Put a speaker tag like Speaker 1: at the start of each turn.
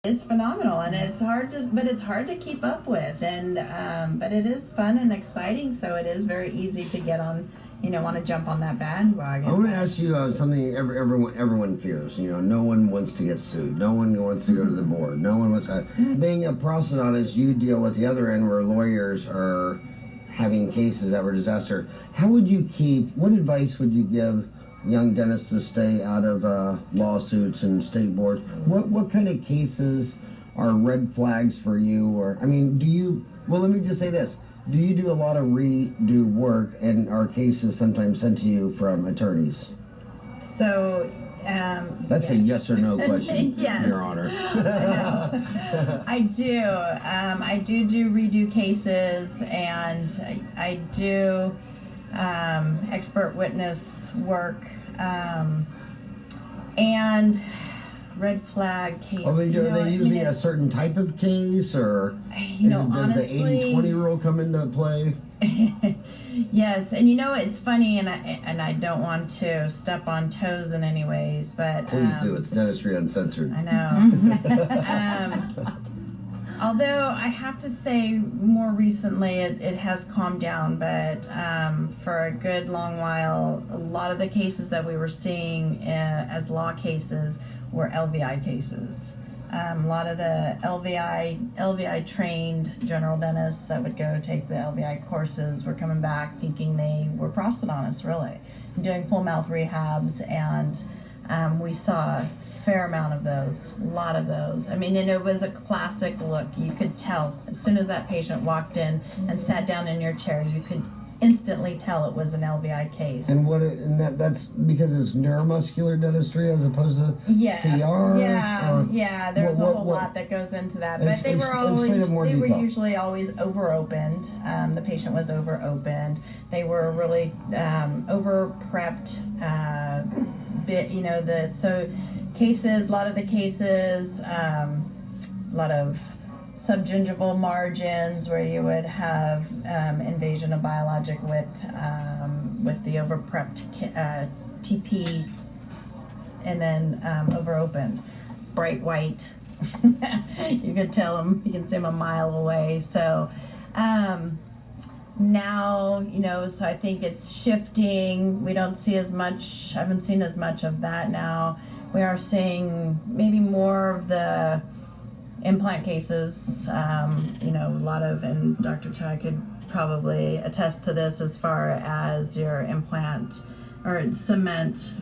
Speaker 1: It's phenomenal, and it's hard to keep up with, and but it is fun and exciting, so it is very easy to get on, want to jump on that bandwagon.
Speaker 2: I want to ask you something everyone fears. No one wants to get sued. No one wants to go to the board. No one wants to. Being a prosthodontist, you deal with the other end where lawyers are having cases that were disaster. What advice would you give young dentists to stay out of lawsuits and state boards? What kind of cases are red flags for you? Or, let me just say this. Do you do a lot of redo work, and are cases sometimes sent to you from attorneys?
Speaker 1: So,
Speaker 2: that's
Speaker 1: yes.
Speaker 2: a yes or no question,
Speaker 1: Yes.
Speaker 2: Your Honor.
Speaker 1: I do. I do redo cases, and I do expert witness work, and red flag cases.
Speaker 2: Are they usually a certain type of case, or does
Speaker 1: honestly,
Speaker 2: the 80-20 rule come into play?
Speaker 1: Yes, and it's funny, and I don't want to step on toes in any ways, but
Speaker 2: please do. It's Dentistry Uncensored.
Speaker 1: I know. Although I have to say, more recently it has calmed down, but for a good long while, a lot of the cases that we were seeing as law cases were LVI cases. A lot of the LVI trained general dentists that would go take the LVI courses were coming back thinking they were prosthodontists, really, doing full mouth rehabs, and we saw a fair amount of those, a lot of those. And it was a classic look. You could tell as soon as that patient walked in and sat down in your chair, you could instantly tell it was an LVI case.
Speaker 2: And that's because it's neuromuscular dentistry as opposed to CR?
Speaker 1: Yeah, there's a whole lot that goes into that. But they were usually always over-opened. The patient was over-opened. They were really over-prepped. A lot of the cases, a lot of subgingival margins where you would have invasion of biologic with the overprepped TP, and then overopened, bright white. You could tell them, you can see them a mile away. So now, so I think it's shifting. We don't see as much, I haven't seen as much of that now. We are seeing maybe more of the implant cases, a lot of, and Dr. Chai could probably attest to this as far as your implant or cement